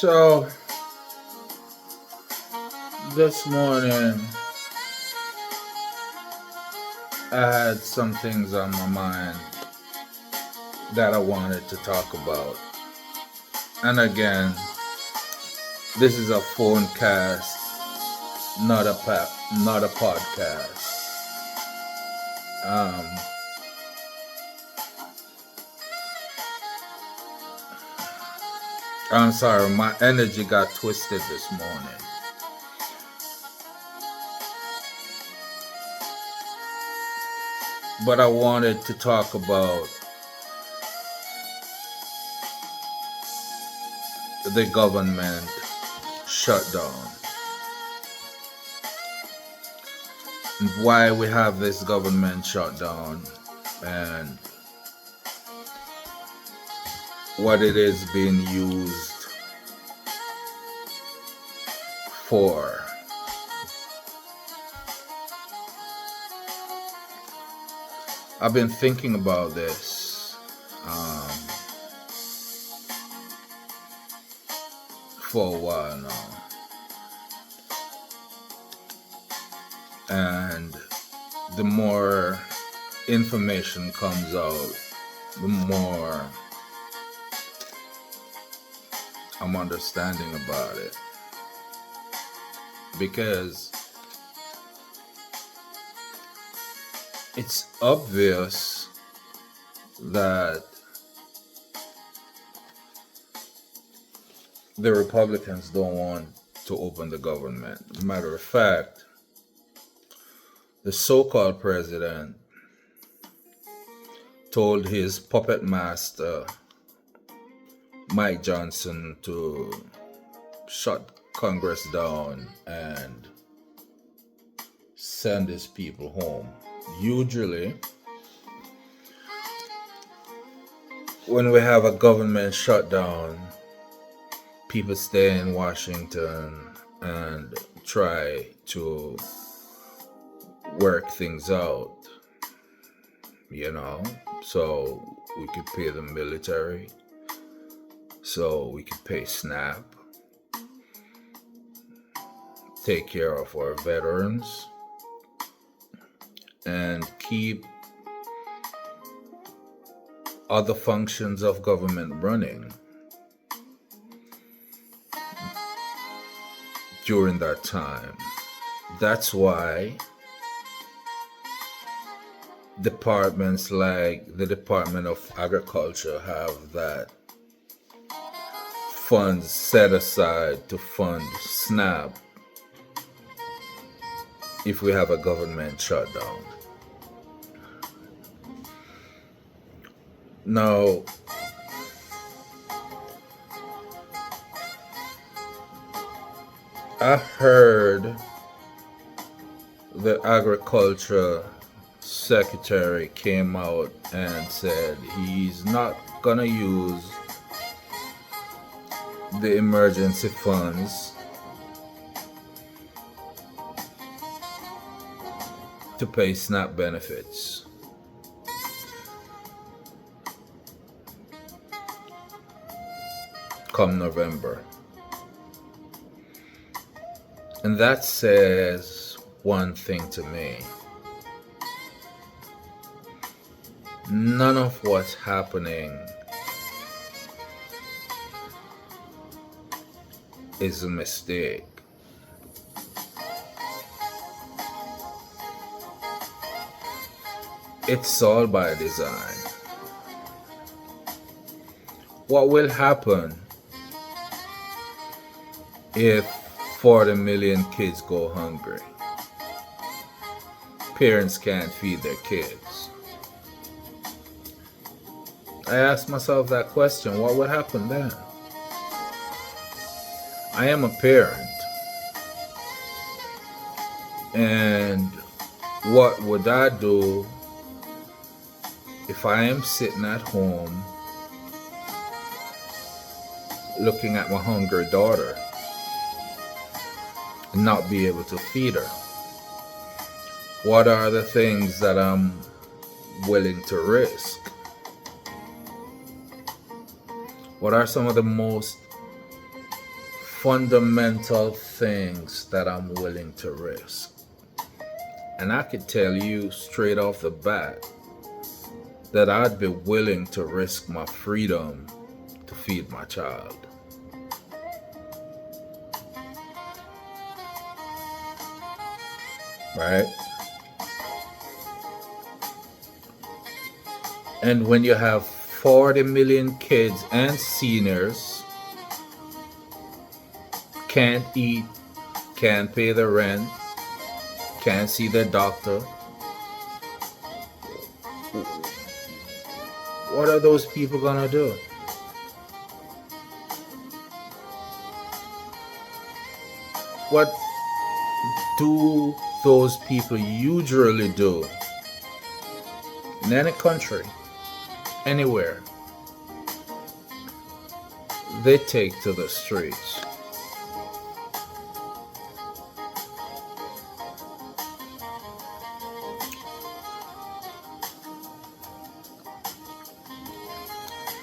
So this morning I had some things on my mind that I wanted to talk about. And again, this is a phone cast, not a podcast. Um, I'm sorry, my energy got twisted this morning. But I wanted to talk about the government shutdown. And why we have this government shutdown and what it is being used for. I've been thinking about this for a while now. And the more information comes out, the more I'm understanding about it. Because it's obvious that the Republicans don't want to open the government. Matter of fact, the so-called president told his puppet master, Mike Johnson, to shut Congress down and send his people home. Usually, when we have a government shutdown, people stay in Washington and try to work things out, so we could pay the military, so we could pay SNAP, take care of our veterans, and keep other functions of government running during that time. That's why departments like the Department of Agriculture have that funds set aside to fund SNAP if we have a government shutdown. Now, I heard the agriculture secretary came out and said he's not gonna use the emergency funds to pay SNAP benefits. Come November. And that says one thing to me. None of what's happening is a mistake. It's all by design. What will happen if 40 million kids go hungry? Parents can't feed their kids. I asked myself that question, what would happen then? I am a parent. And what would I do if I am sitting at home looking at my hungry daughter and not be able to feed her? What are the things that I'm willing to risk? What are some of the most fundamental things that I'm willing to risk. And I could tell you straight off the bat that I'd be willing to risk my freedom to feed my child. Right? And when you have 40 million kids and seniors can't eat, can't pay the rent, can't see their doctor, what are those people gonna do? What do those people usually do in any country, anywhere? They take to the streets.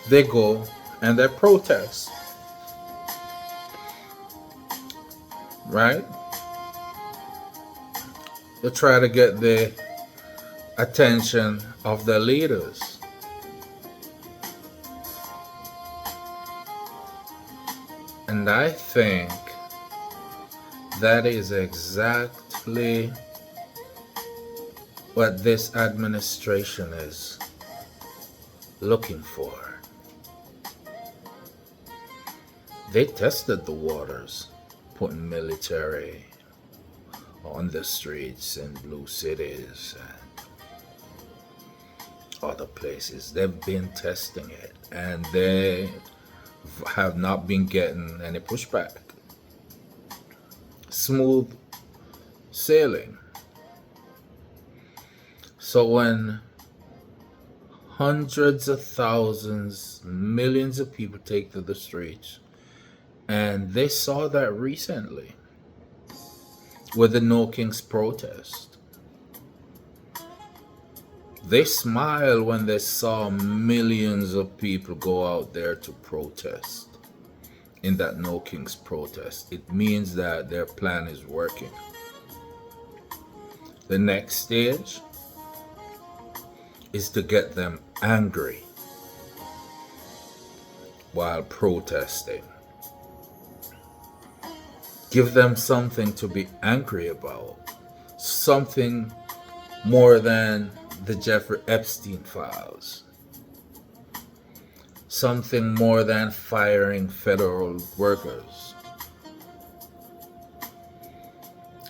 They go and they protest, right? They try to get the attention of the leaders. And I think that is exactly what this administration is looking for. They tested the waters, putting military on the streets in blue cities and other places. They've been testing it, and they have not been getting any pushback. Smooth sailing. So when hundreds of thousands, millions of people take to the streets, and they saw that recently with the No Kings protest. They smiled when they saw millions of people go out there to protest in that No Kings protest. It means that their plan is working. The next stage is to get them angry while protesting. Give them something to be angry about. Something more than the Jeffrey Epstein files. Something more than firing federal workers.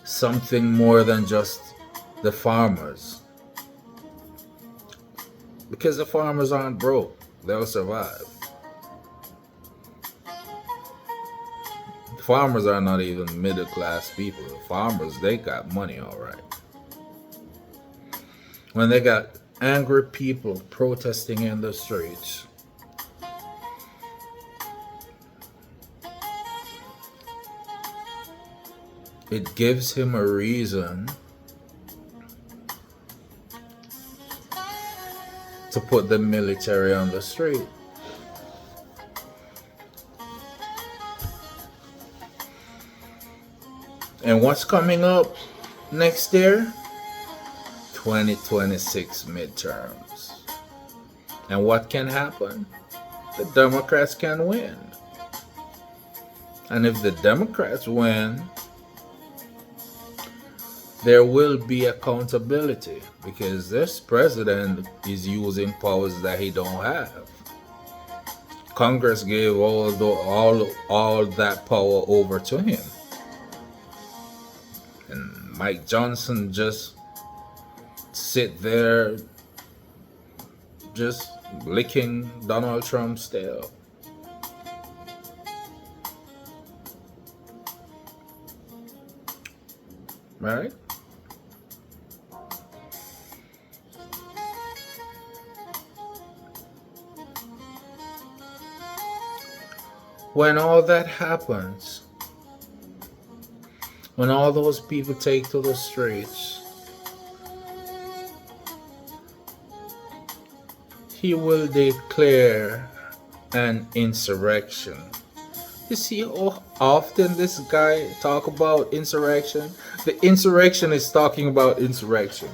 Something more than just the farmers. Because the farmers aren't broke. They'll survive. Farmers are not even middle class people. The farmers, they got money all right. When they got angry people protesting in the streets, it gives him a reason to put the military on the street. And what's coming up next year? 2026 midterms. And what can happen? The Democrats can win. And if the Democrats win, there will be accountability because this president is using powers that he don't have. Congress gave all that power over to him. And Mike Johnson just sit there just licking Donald Trump's tail. Right? When all that happens, when all those people take to the streets, he will declare an insurrection. You see how often this guy talk about insurrection? The insurrection is talking about insurrection.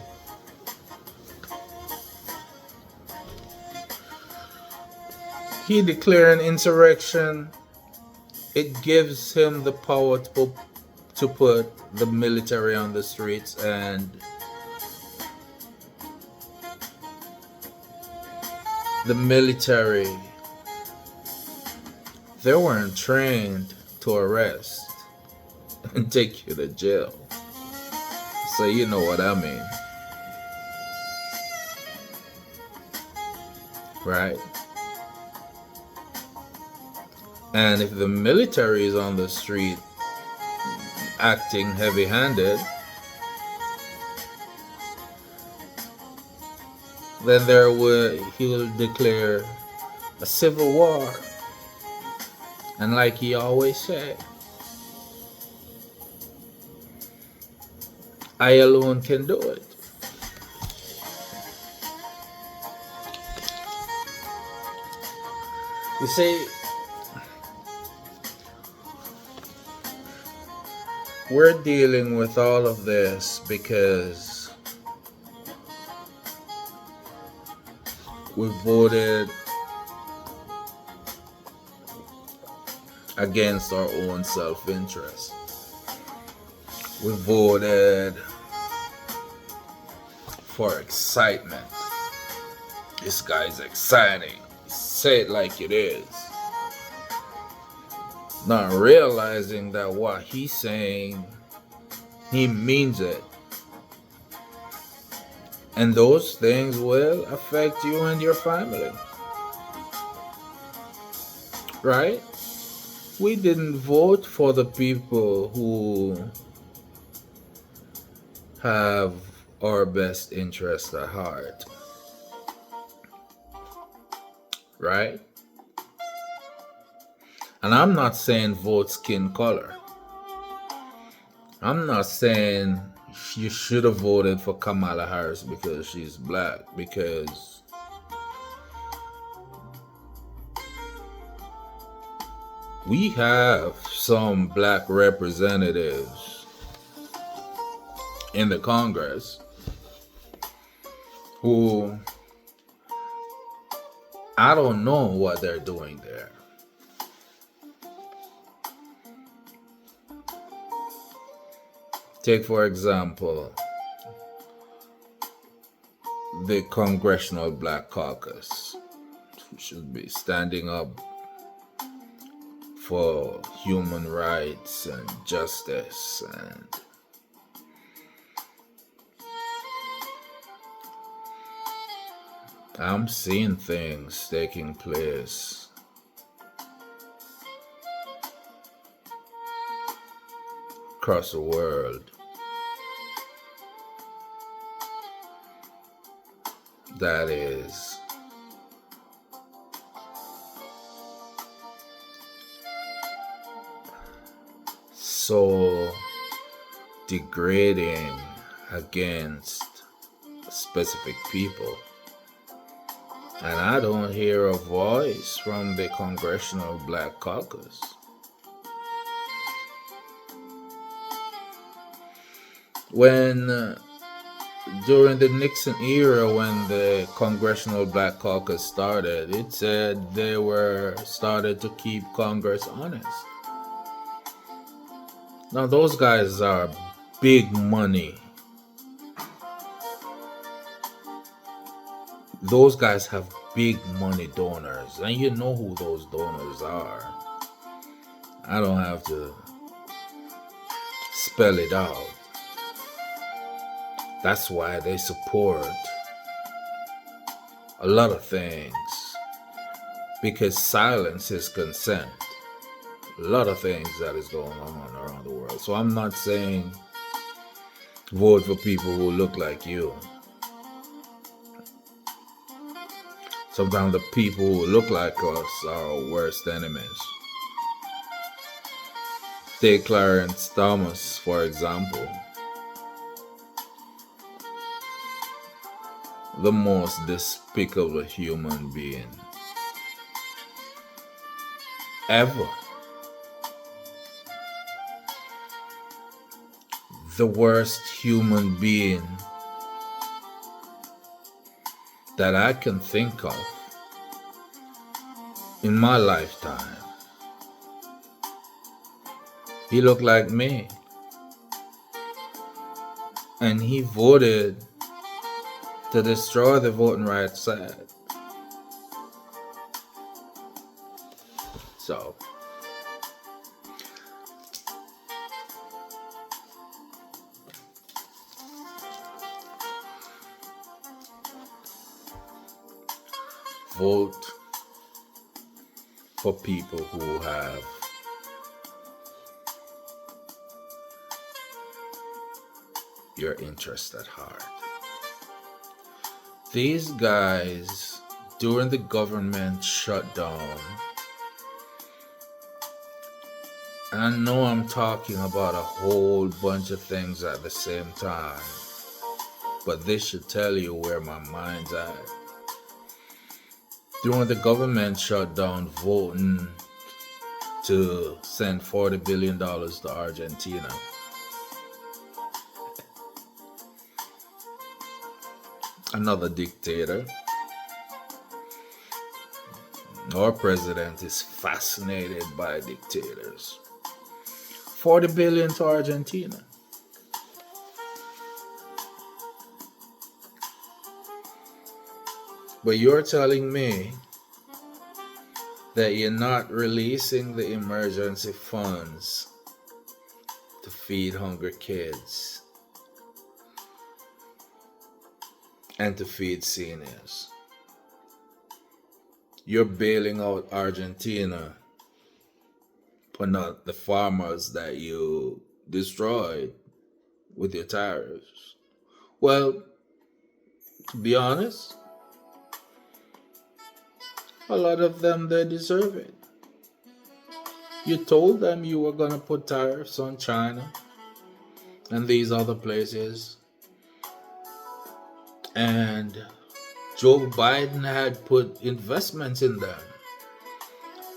He declaring insurrection. It gives him the power to put the military on the streets, and the military, they weren't trained to arrest and take you to jail. So you know what I mean. Right? And if the military is on the street acting heavy-handed, then he will declare a civil war. And like he always said, I alone can do it. You see, we're dealing with all of this because we voted against our own self-interest. We voted for excitement. This guy's exciting. Say it like it is. Not realizing that what he's saying, he means it. And those things will affect you and your family. Right? We didn't vote for the people who have our best interest at heart. Right? And I'm not saying vote skin color. I'm not saying you should have voted for Kamala Harris because she's black, because we have some black representatives in the Congress who I don't know what they're doing there. Take, for example, the Congressional Black Caucus, who should be standing up for human rights and justice, and I'm seeing things taking place across the world that is so degrading against specific people. And I don't hear a voice from the Congressional Black Caucus. When during the Nixon era, when the Congressional Black Caucus started, it said they were started to keep Congress honest. Now those guys are big money. Those guys have big money donors, and you know who those donors are. I don't have to spell it out. That's why they support a lot of things, because silence is consent. A lot of things that is going on around the world. So I'm not saying vote for people who look like you. Sometimes the people who look like us are our worst enemies. Take Clarence Thomas, for example. The most despicable human being ever. the worst human being that I can think of in my lifetime. He looked like me. And he voted to destroy the Voting Rights Act. So, vote for people who have your interest at heart. These guys, during the government shutdown, and I know I'm talking about a whole bunch of things at the same time, but this should tell you where my mind's at. During the government shutdown, voting to send $40 billion to Argentina. Another dictator. Our president is fascinated by dictators. 40 billion to Argentina. But you're telling me that you're not releasing the emergency funds to feed hungry kids and to feed seniors. You're bailing out Argentina, but not the farmers that you destroyed with your tariffs. Well, to be honest, a lot of them, they deserve it. You told them you were going to put tariffs on China and these other places. And Joe Biden had put investments in them,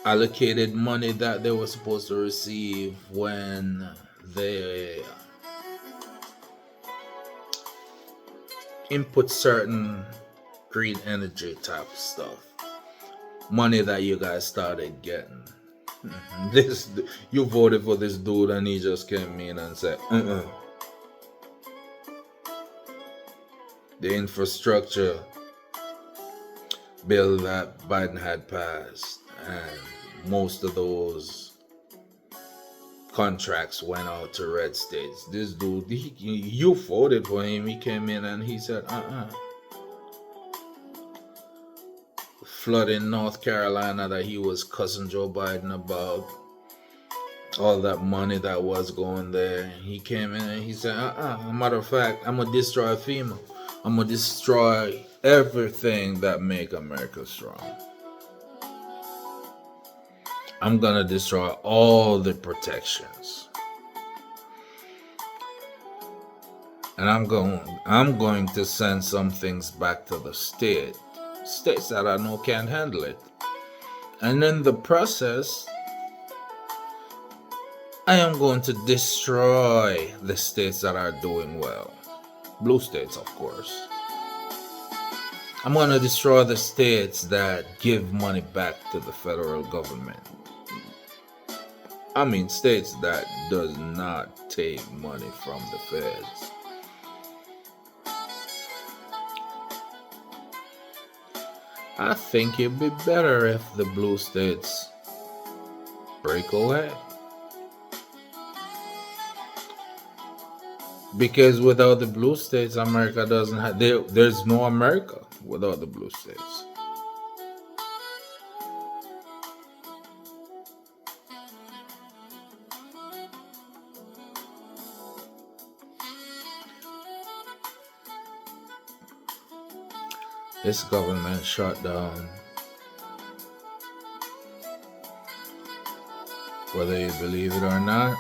allocated money that they were supposed to receive when they input certain green energy type stuff. Money that you guys started getting. You voted for this dude and he just came in and said, The infrastructure bill that Biden had passed, and most of those contracts went out to red states. This dude, you voted for him. He came in and he said, Flood in North Carolina that he was cussing Joe Biden about, all that money that was going there. He came in and he said, matter of fact, I'm gonna destroy FEMA. I'm gonna destroy everything that make America strong. I'm gonna destroy all the protections. And I'm going to send some things back to the states that I know can't handle it. And in the process, I am going to destroy the states that are doing well. Blue states, of course. I'm going to destroy the states that give money back to the federal government. I mean, states that does not take money from the feds. I think it'd be better if the blue states break away. Because without the blue states, America doesn't have... There's no America without the blue states. This government shutdown, whether you believe it or not,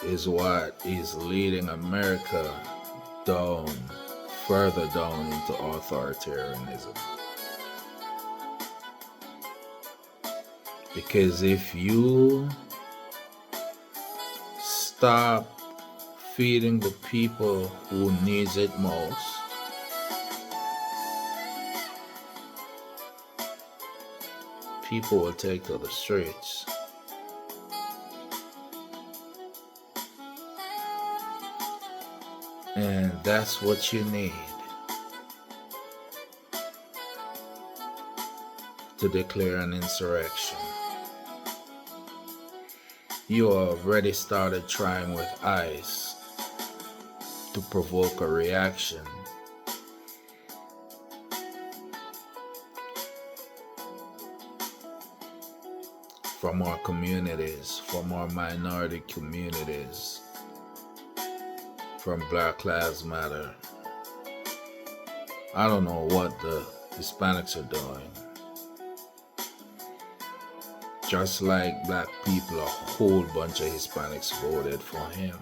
is what is leading America further down into authoritarianism. Because if you stop feeding the people who needs it most, people will take to the streets. And that's what you need to declare an insurrection. You already started trying with ice to provoke a reaction. From our communities, from our minority communities, from Black Lives Matter. I don't know what the Hispanics are doing. Just like black people, a whole bunch of Hispanics voted for him.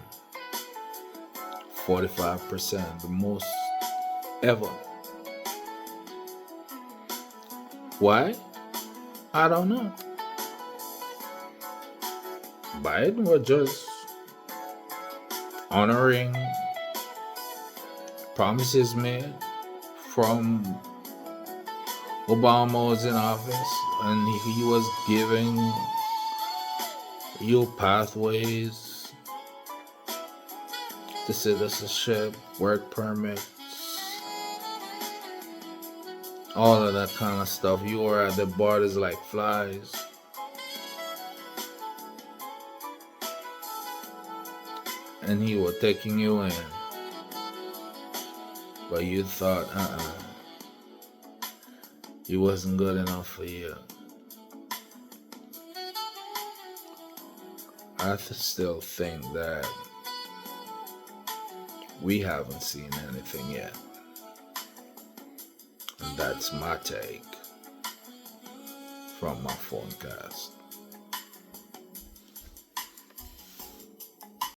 45%, the most ever. Why? I don't know. Biden was just honoring promises made from Obama was in office, and he was giving you pathways to citizenship, work permits, all of that kind of stuff. You were at the borders like flies. And he was taking you in. But you thought, he wasn't good enough for you. I still think that we haven't seen anything yet. And that's my take from my phone cast.